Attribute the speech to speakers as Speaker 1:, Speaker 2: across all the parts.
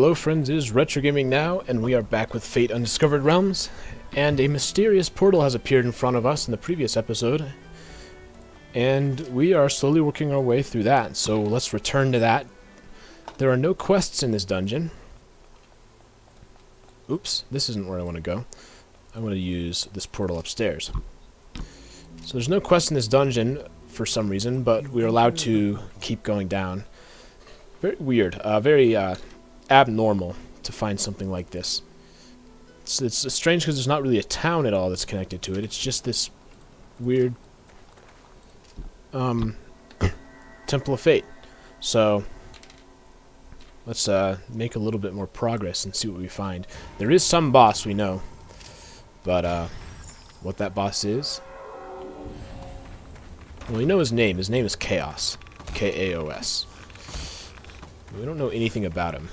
Speaker 1: Hello friends, it is RetroGamingNow, and we are back with Fate Undiscovered Realms, and a mysterious portal has appeared in front of us in the previous episode, and we are slowly working our way through that, so let's return to that. There are no quests in this dungeon. Oops, this isn't where I want to go. I want to use this portal upstairs. So there's no quest in this dungeon for some reason, but we're allowed to keep going down. Very weird, very abnormal to find something like this. It's strange because there's not really a town at all that's connected to it. It's just this weird Temple of Fate. So let's make a little bit more progress and see what we find. There is some boss we know, but what that boss is, well, we know his name. His name is Chaos, K-A-O-S. We don't know anything about him.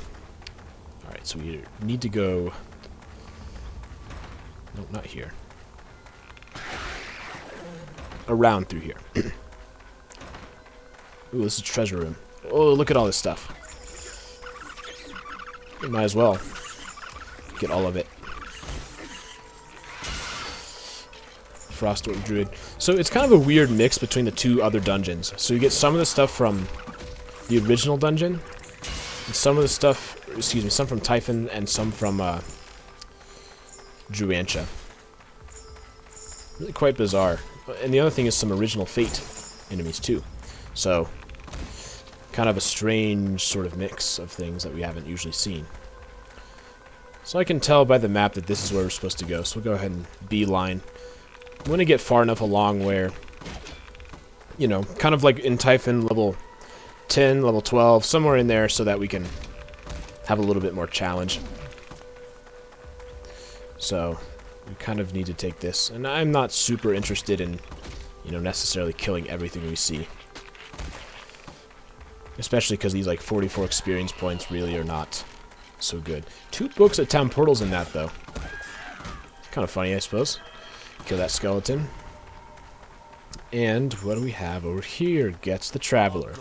Speaker 1: Alright, so we need to go... No, not here. Around through here. Ooh, this is a treasure room. Oh, look at all this stuff. We might as well get all of it. Frostwork Druid. So it's kind of a weird mix between the two other dungeons. So you get some of the stuff from the original dungeon, and some of the stuff, excuse me, some from Typhon and some from Druantia. Really quite bizarre. And the other thing is some original Fate enemies too. So kind of a strange sort of mix of things that we haven't usually seen. So I can tell by the map that this is where we're supposed to go. So we'll go ahead and beeline. I'm going to get far enough along where, you know, kind of like in Typhon, level 10, level 12, somewhere in there, so that we can have a little bit more challenge. So we kind of need to take this, and I'm not super interested in, you know, necessarily killing everything we see, especially because these like 44 experience points really are not so good. 2 books at town portals in that though. Kind of funny, I suppose. Kill that skeleton. And what do we have over here? Gets the Traveler.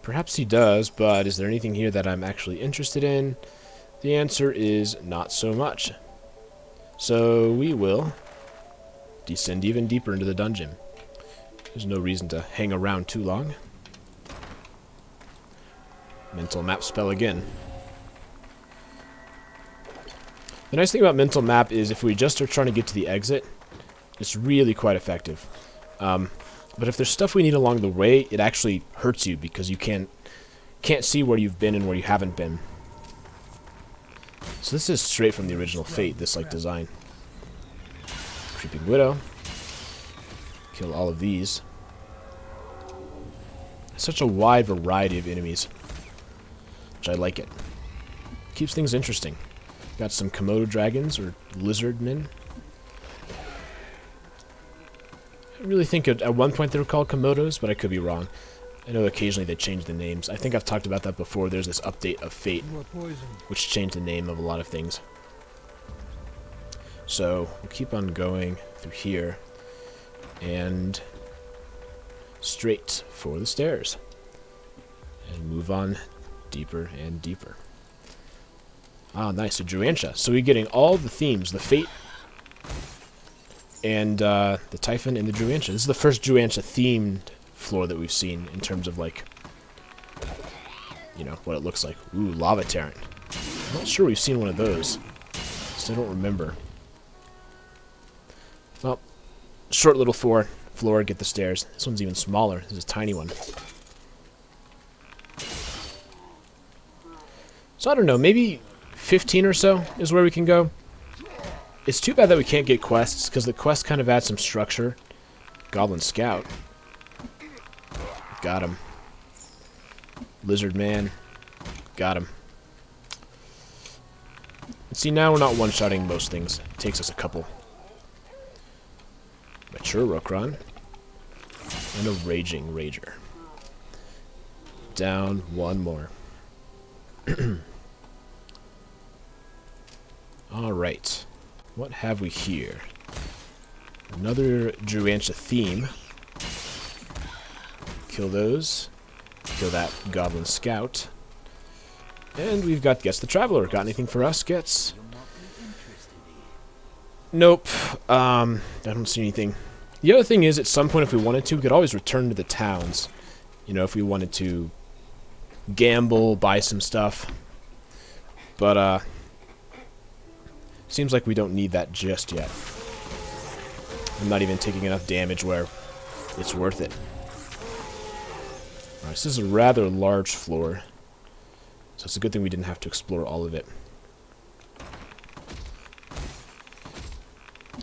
Speaker 1: Perhaps he does, but is there anything here that I'm actually interested in? The answer is not so much. So we will descend even deeper into the dungeon. There's no reason to hang around too long. Mental map spell again. The nice thing about mental map is if we just are trying to get to the exit, it's really quite effective. But if there's stuff we need along the way, it actually hurts you because you can't see where you've been and where you haven't been. So this is straight from the original Fate, this like design. Creeping Widow. Kill all of these. Such a wide variety of enemies, which I like it. Keeps things interesting. Got some Komodo dragons or lizard men. I really think at one point they were called Komodos, but I could be wrong. I know occasionally they change the names. I think I've talked about that before. There's this update of Fate, which changed the name of a lot of things. So we'll keep on going through here and straight for the stairs and move on deeper and deeper. Ah, nice, a Druantia. So we're getting all the themes, the Fate and the Typhon and the Druantia. This is the first Druantia themed floor that we've seen in terms of like, you know, what it looks like. Ooh, Lava Terran. I'm not sure we've seen one of those. Still don't remember. Well, short little floor, get the stairs. This one's even smaller. This is a tiny one. So I don't know, maybe 15 or so is where we can go. It's too bad that we can't get quests, because the quests kind of add some structure. Goblin Scout. Got him. Lizard Man. Got him. And see, now we're not one-shotting most things. It takes us a couple. Mature Rookron. And a Raging Rager. Down one more. Alright. What have we here? Another Druantia theme. Kill those. Kill that Goblin Scout. And we've got Gets the Traveler. Got anything for us, Gets? Nope. I don't see anything. The other thing is, at some point, if we wanted to, we could always return to the towns. You know, if we wanted to gamble, buy some stuff. But, seems like we don't need that just yet. I'm not even taking enough damage where it's worth it. Alright, so this is a rather large floor. So it's a good thing we didn't have to explore all of it.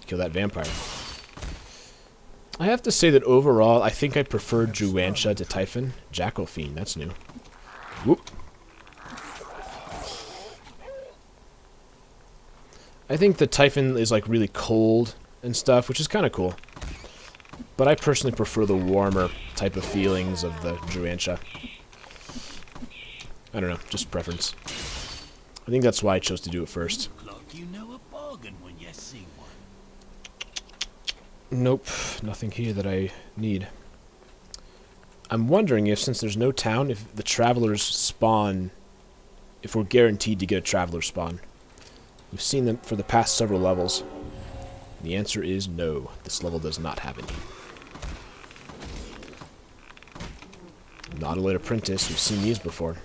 Speaker 1: Kill that vampire. I have to say that overall, I think I prefer Druansha to Typhon. Jackal Fiend, that's new. Whoop. I think the Typhon is like really cold and stuff, which is kind of cool. But I personally prefer the warmer type of feelings of the Druansha. I don't know, just preference. I think that's why I chose to do it first. Nope, nothing here that I need. I'm wondering if, since there's no town, if the travelers spawn, if we're guaranteed to get a traveler spawn. We've seen them for the past several levels. The answer is no. This level does not have any. Not a late apprentice. We've seen these before.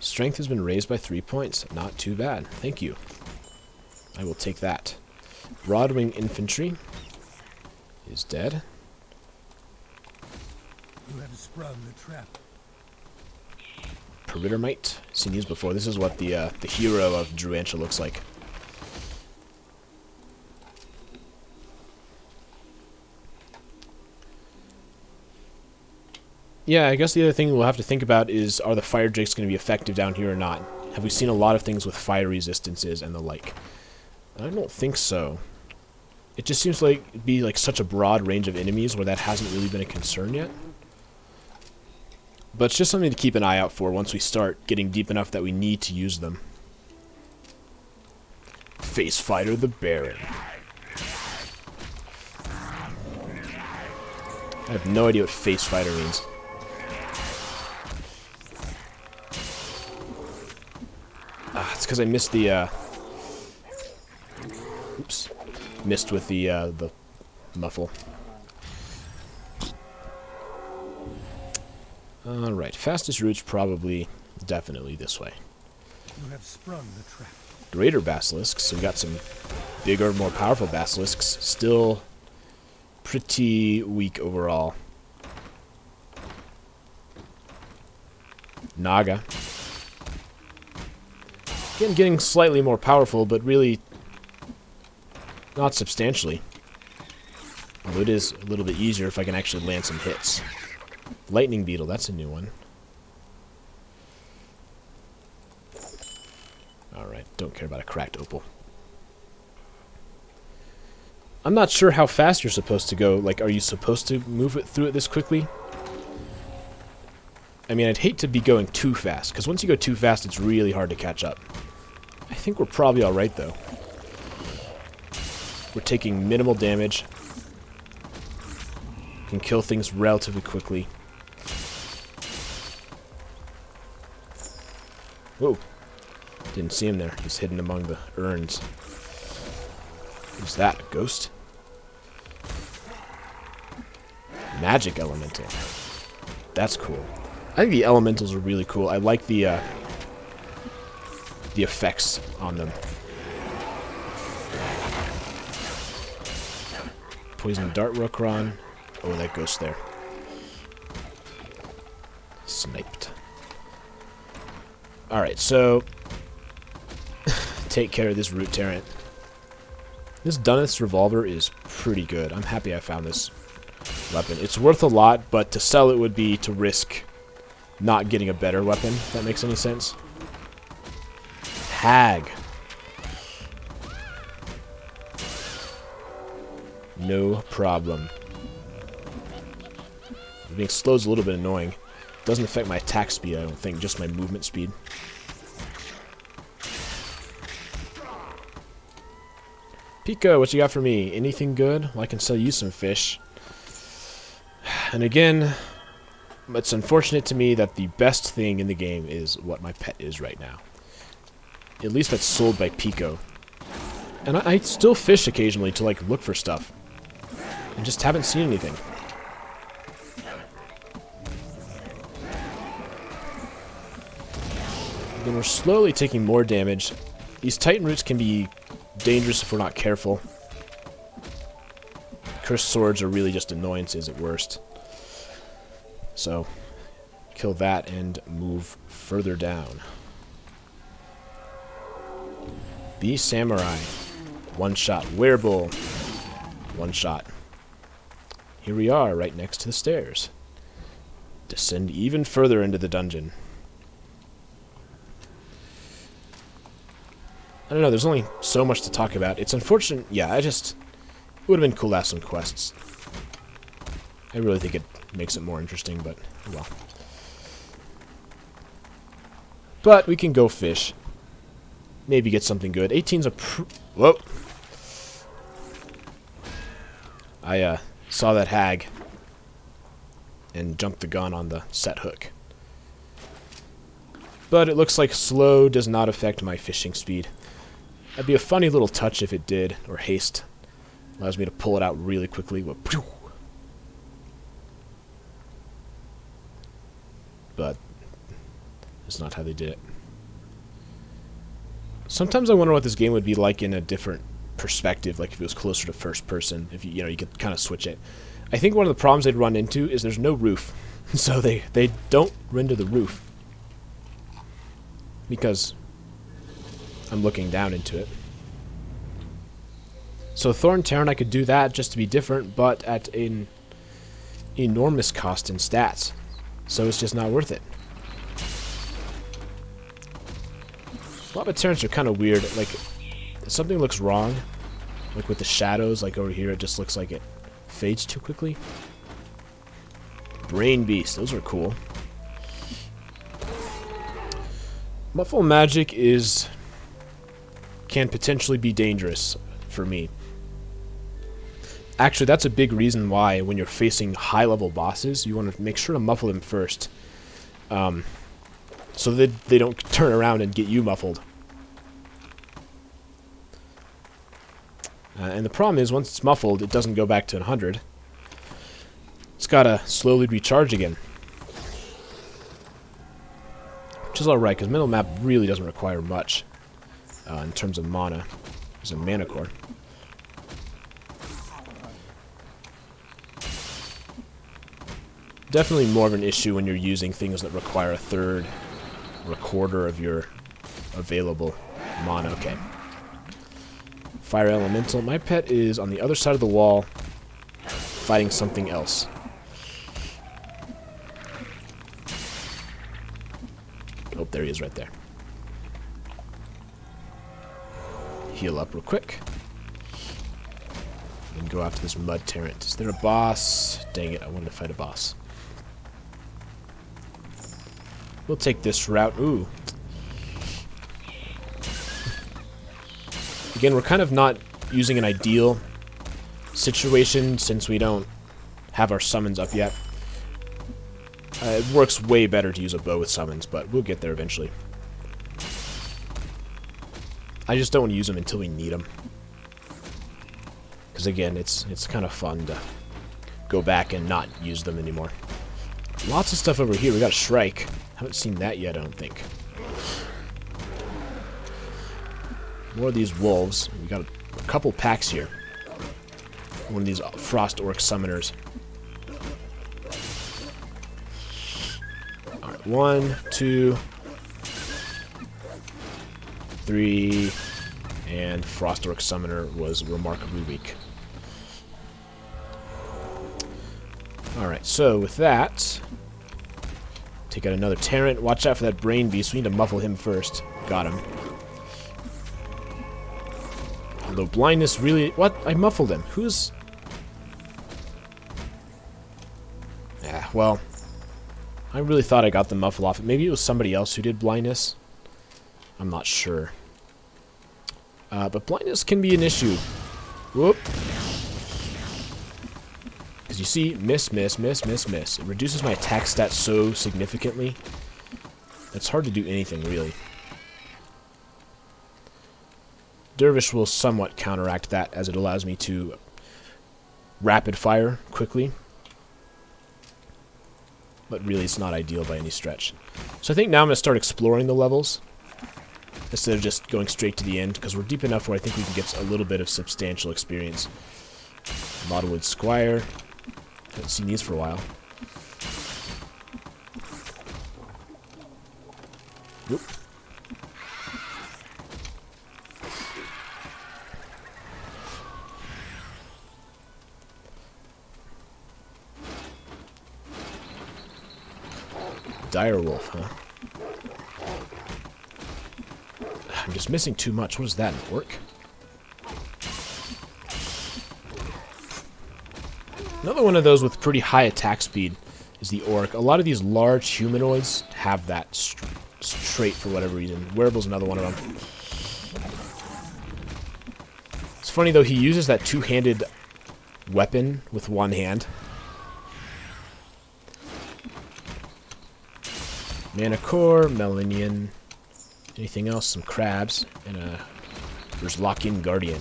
Speaker 1: Strength has been raised by 3 points. Not too bad. Thank you. I will take that. Broadwing Infantry is dead.
Speaker 2: You have sprung the trap.
Speaker 1: Perittermite. Seen these before. This is what the hero of Druansha looks like. Yeah, I guess the other thing we'll have to think about is, are the fire drakes going to be effective down here or not? Have we seen a lot of things with fire resistances and the like? I don't think so. It just seems like it'd be like such a broad range of enemies where that hasn't really been a concern yet. But it's just something to keep an eye out for once we start getting deep enough that we need to use them. Face Fighter the Baron. I have no idea what Face Fighter means. It's because I missed the, oops. Missed with the muffle. Alright, fastest route's probably, definitely this way.
Speaker 2: You have sprung the trap.
Speaker 1: Greater basilisks, so we got some bigger, more powerful basilisks. Still pretty weak overall. Naga. Again, getting slightly more powerful, but really not substantially. Although it is a little bit easier if I can actually land some hits. Lightning Beetle, that's a new one. Alright, don't care about a cracked opal. I'm not sure how fast you're supposed to go. Like, are you supposed to move it through it this quickly? I mean, I'd hate to be going too fast, because once you go too fast, it's really hard to catch up. I think we're probably alright, though. We're taking minimal damage. Can kill things relatively quickly. Whoa. Didn't see him there. He's hidden among the urns. Who's that? A ghost? Magic Elemental. That's cool. I think the elementals are really cool. I like the effects on them. Poison Dart Rookron. Oh, that ghost there. Sniped. Alright, so take care of this Root Tyrant. This Dunneth's Revolver is pretty good. I'm happy I found this weapon. It's worth a lot, but to sell it would be to risk not getting a better weapon, if that makes any sense. Hag. No problem. Being slow is a little bit annoying. Doesn't affect my attack speed, I don't think, just my movement speed. Pika, what you got for me? Anything good? Well, I can sell you some fish. And again, it's unfortunate to me that the best thing in the game is what my pet is right now. At least that's sold by Pico. And I still fish occasionally to, like, look for stuff. I just haven't seen anything. Again, we're slowly taking more damage. These Titan Roots can be dangerous if we're not careful. Cursed Swords are really just annoyances at worst. So, kill that and move further down. Be Samurai. One shot. Werebull. One shot. Here we are, right next to the stairs. Descend even further into the dungeon. I don't know, there's only so much to talk about. It's unfortunate, yeah, it would have been cool to have some quests. I really think it makes it more interesting, but, well. But we can go fish. Maybe get something good. 18's a whoa! I, saw that hag and jumped the gun on the set hook. But it looks like slow does not affect my fishing speed. That'd be a funny little touch if it did, or haste. Allows me to pull it out really quickly. But that's not how they did it. Sometimes I wonder what this game would be like in a different perspective, like if it was closer to first person, if you know, you could kind of switch it. I think one of the problems they'd run into is there's no roof. So they don't render the roof. Because I'm looking down into it. So Thorn Terran, I could do that just to be different, but at an enormous cost in stats. So it's just not worth it. A lot of Terrans are kind of weird. Like, something looks wrong. Like with the shadows, like over here, it just looks like it fades too quickly. Brain Beast, those are cool. Muffle magic can potentially be dangerous for me. Actually, that's a big reason why when you're facing high-level bosses, you want to make sure to muffle them first. So that they don't turn around and get you muffled. And the problem is, once it's muffled, it doesn't go back to 100. It's got to slowly recharge again. Which is alright, because middle map really doesn't require much in terms of mana. There's a Manticore. Definitely more of an issue when you're using things that require a third or a quarter of your available mana. Okay. Fire Elemental. My pet is on the other side of the wall fighting something else. Oh, there he is right there. Heal up real quick. And go after this Mud Tyrant. Is there a boss? Dang it, I wanted to fight a boss. We'll take this route. Ooh. Again, we're kind of not using an ideal situation since we don't have our summons up yet. It works way better to use a bow with summons, but we'll get there eventually. I just don't want to use them until we need them. Because again, it's kind of fun to go back and not use them anymore. Lots of stuff over here. We got a Shrike. Haven't seen that yet, I don't think. More of these wolves. We got a couple packs here. One of these Frost Orc Summoners. Alright, 1, 2, 3, and Frost Orc Summoner was remarkably weak. Alright, so with that, take out another Tyrant. Watch out for that Brain Beast. We need to muffle him first. Got him. Although blindness really... What? I muffled him. Who's... Yeah, well... I really thought I got the muffle off. Maybe it was somebody else who did blindness. I'm not sure. But blindness can be an issue. Whoop. Because you see, miss, miss, miss, miss, miss. It reduces my attack stat so significantly. It's hard to do anything, really. Dervish will somewhat counteract that, as it allows me to rapid fire quickly. But really, it's not ideal by any stretch. So I think now I'm going to start exploring the levels, instead of just going straight to the end, because we're deep enough where I think we can get a little bit of substantial experience. Modelwood Squire. Haven't seen these for a while. Whoop. Direwolf, huh? I'm just missing too much. What is that, an orc? Another one of those with pretty high attack speed is the orc. A lot of these large humanoids have that trait for whatever reason. Wearable's another one of them. It's funny though, he uses that two-handed weapon with one hand. Manticore, Melanian, anything else? Some crabs, and there's Lock-in Guardian.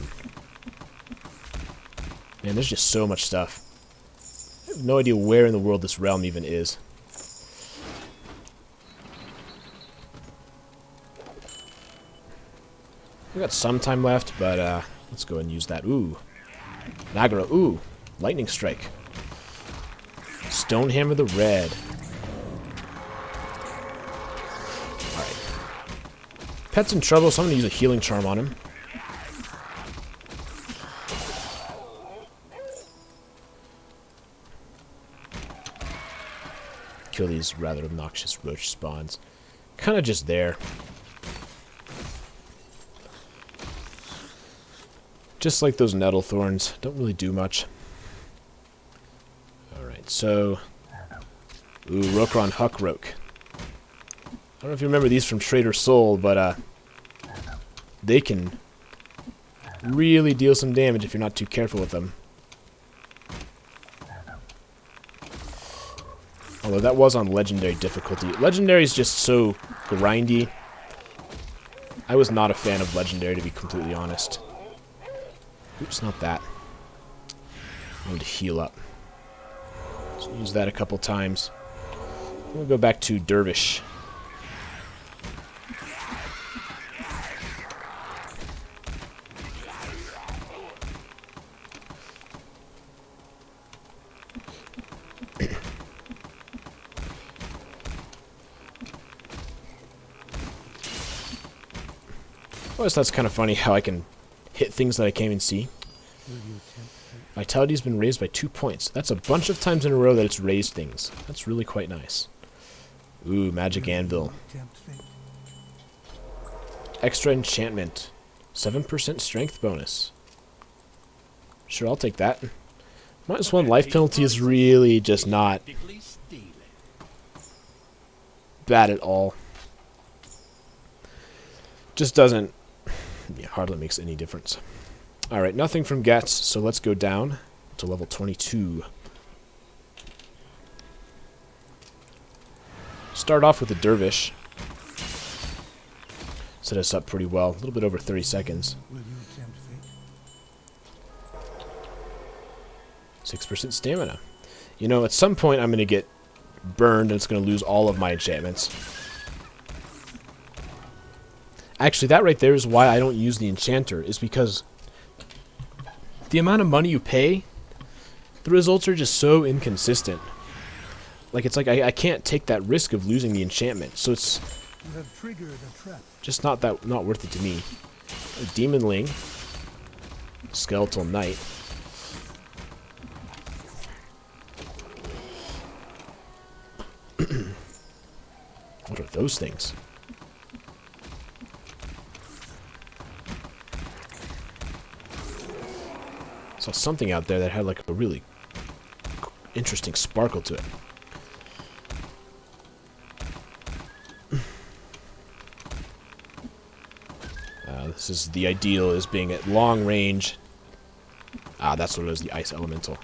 Speaker 1: Man, there's just so much stuff. I have no idea where in the world this realm even is. We got some time left, but let's go and use that. Ooh, Nagara. Ooh, Lightning Strike. Stonehammer the Red. Pet's in trouble, so I'm going to use a healing charm on him. Kill these rather obnoxious roach spawns. Kind of just there. Just like those nettle thorns. Don't really do much. Alright, so... Ooh, Rokron Huckroke. I don't know if you remember these from Trader Soul, but they can really deal some damage if you're not too careful with them. Although that was on Legendary difficulty. Legendary is just so grindy. I was not a fan of Legendary, to be completely honest. Oops, not that. I need to heal up. So use that a couple times. We'll go back to Dervish. Always thought it's kind of funny how I can hit things that I can't even see. Vitality's been raised by 2 points. That's a bunch of times in a row that it's raised things. That's really quite nice. Ooh, Magic Anvil. Extra enchantment. 7% strength bonus. Sure, I'll take that. -1 life penalty is really just not bad at all. Just doesn't... Yeah, hardly makes any difference. Alright, nothing from Gets, so let's go down to level 22. Start off with the Dervish. Set us up pretty well. A little bit over 30 seconds. 6% stamina. You know, at some point I'm going to get burned and it's going to lose all of my enchantments. Actually, that right there is why I don't use the enchanter, is because the amount of money you pay, the results are just so inconsistent. Like, it's like I can't take that risk of losing the enchantment, so it's just not worth it to me. Demonling, Skeletal Knight. What are those things? Saw something out there that had like a really interesting sparkle to it. This is the ideal, is being at long range. Ah, that's what it is, the Ice Elemental.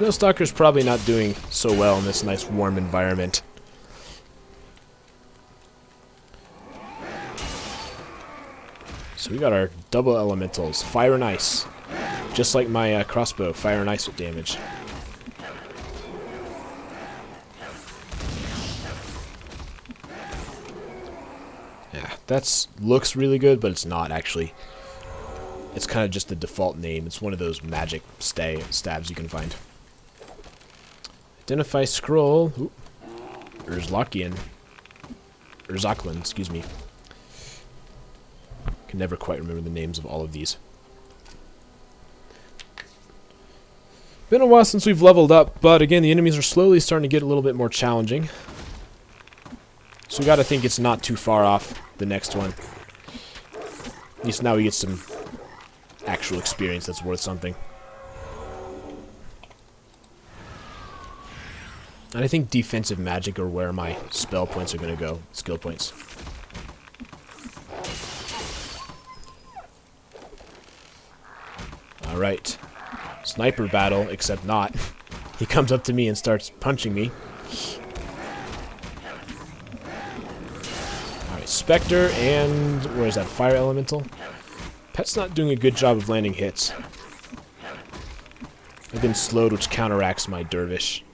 Speaker 1: Snowstalker's probably not doing so well in this nice warm environment. So we got our double elementals, fire and ice. Just like my crossbow, fire and ice with damage. Yeah, that looks really good, but it's not actually. It's kind of just the default name. It's one of those magic stabs you can find. Identify scroll. Ooh. Urzlakian. Excuse me. Can never quite remember the names of all of these. Been a while since we've leveled up, but again, the enemies are slowly starting to get a little bit more challenging. So we gotta think it's not too far off the next one. At least now we get some actual experience that's worth something. And I think defensive magic are where my spell points are gonna go, skill points. Alright. Sniper battle, except not. He comes up to me and starts punching me. Alright, Spectre and... where's that? Fire Elemental? Pet's not doing a good job of landing hits. I've been slowed, which counteracts my Dervish.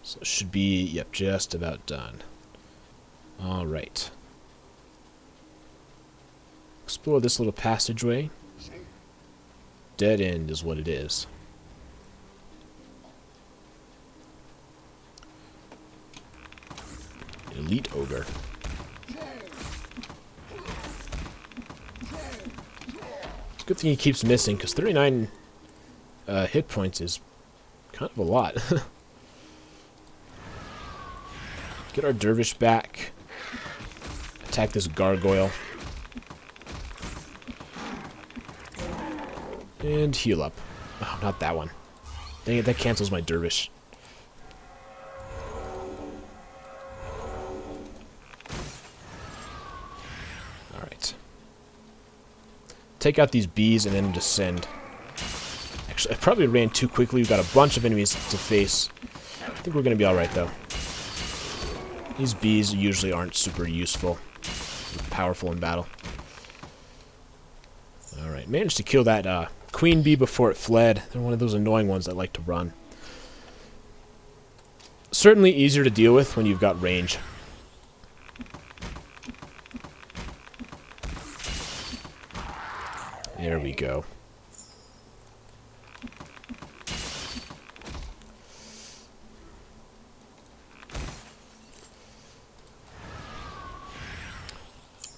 Speaker 1: So it should be, yep, just about done. Alright. Explore this little passageway. Dead end is what it is. Elite Ogre. It's a good thing he keeps missing, because 39 hit points is kind of a lot. Get our Dervish back. Attack this gargoyle. And heal up. Oh, not that one. Dang it, that cancels my Dervish. Alright. Take out these bees and then descend. Actually, I probably ran too quickly. We've got a bunch of enemies to face. I think we're going to be alright, though. These bees usually aren't super useful. Powerful in battle. Alright, managed to kill that queen bee before it fled. They're one of those annoying ones that like to run. Certainly easier to deal with when you've got range. There we go.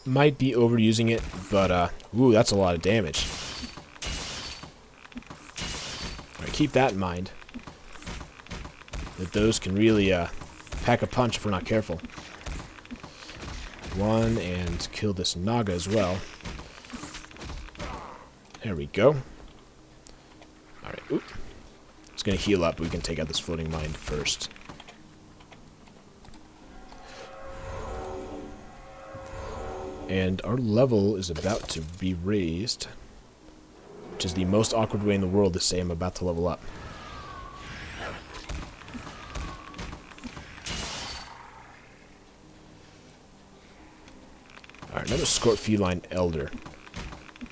Speaker 1: Might be overusing it, but, ooh, that's a lot of damage. Alright, keep that in mind. That those can really, pack a punch if we're not careful. One, and kill this Naga as well. There we go. Alright, oop. It's gonna heal up, but we can take out this floating mine first. And our level is about to be raised, which is the most awkward way in the world to say I'm about to level up. Alright, another Scort Feline Elder.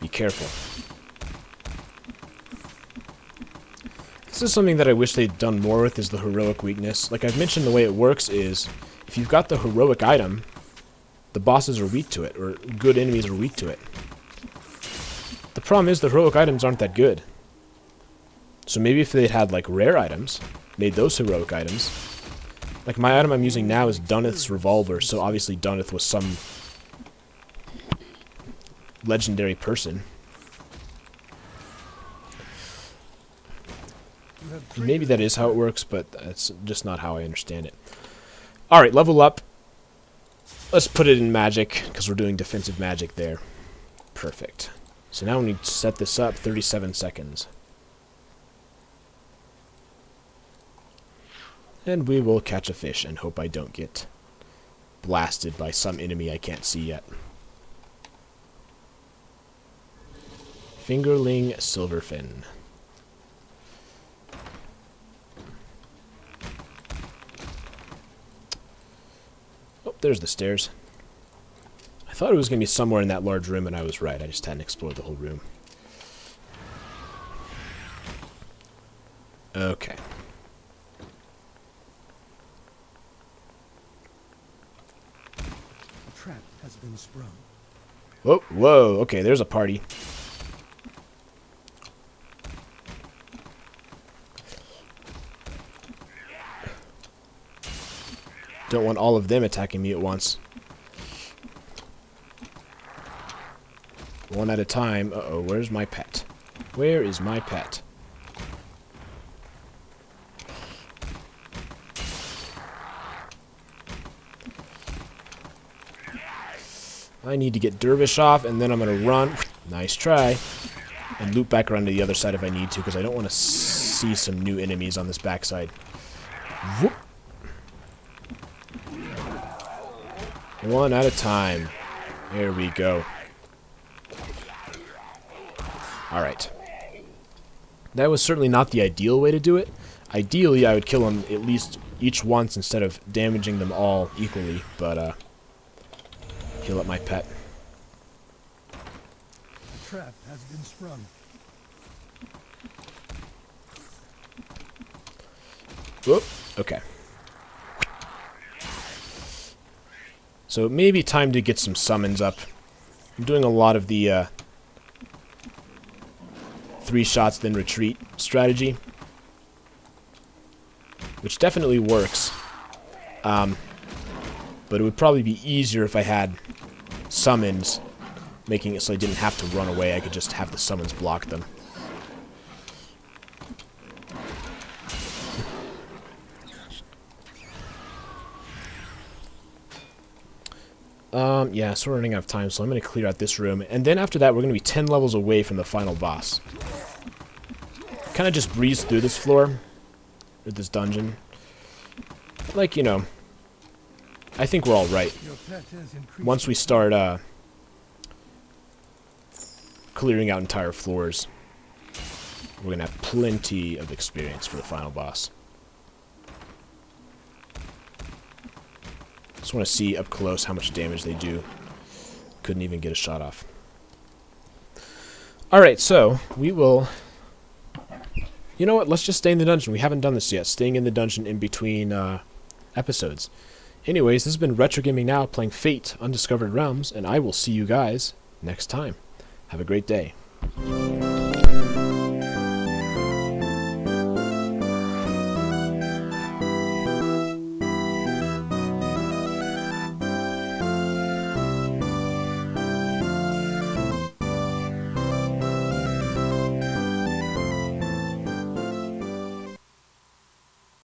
Speaker 1: Be careful. This is something that I wish they'd done more with, is the heroic weakness. Like I've mentioned, the way it works is, if you've got the heroic item, the bosses are weak to it, or good enemies are weak to it. The problem is the heroic items aren't that good. So maybe if they'd had like rare items, made those heroic items. Like my item I'm using now is Dunneth's revolver, so obviously Dunneth was some legendary person. Maybe that is how it works, but that's just not how I understand it. Alright, level up. Let's put it in magic, because we're doing defensive magic there. Perfect. So now we need to set this up, 37 seconds. And we will catch a fish and hope I don't get blasted by some enemy I can't see yet. Fingerling Silverfin. Oh, there's the stairs. I thought it was going to be somewhere in that large room, and I was right. I just hadn't explored the whole room. Okay.
Speaker 2: A trap has been sprung.
Speaker 1: Whoa, whoa, okay, there's a party. Don't want all of them attacking me at once. One at a time. Uh-oh, where's my pet? Where is my pet? I need to get Dervish off, and then I'm going to run. Nice try. And loop back around to the other side if I need to, because I don't want to see some new enemies on this backside. Whoop. One at a time. There we go. Alright. That was certainly not the ideal way to do it. Ideally, I would kill them at least each once instead of damaging them all equally, but, heal up my pet.
Speaker 2: A trap has been sprung.
Speaker 1: Whoop. Okay. So it may be time to get some summons up. I'm doing a lot of the 3 shots then retreat strategy, which definitely works. But it would probably be easier if I had summons, making it so I didn't have to run away. I could just have the summons block them. Yeah, so we're running out of time, so I'm going to clear out this room. And then after that, we're going to be 10 levels away from the final boss. Kind of just breeze through this floor, or this dungeon. Like, you know, I think we're all right. Once we start clearing out entire floors, we're going to have plenty of experience for the final boss. Just want to see up close how much damage they do. Couldn't even get a shot off. Alright, so we will... You know what? Let's just stay in the dungeon. We haven't done this yet. Staying in the dungeon in between episodes. Anyways, this has been RetroGamingNow playing Fate Undiscovered Realms, and I will see you guys next time. Have a great day.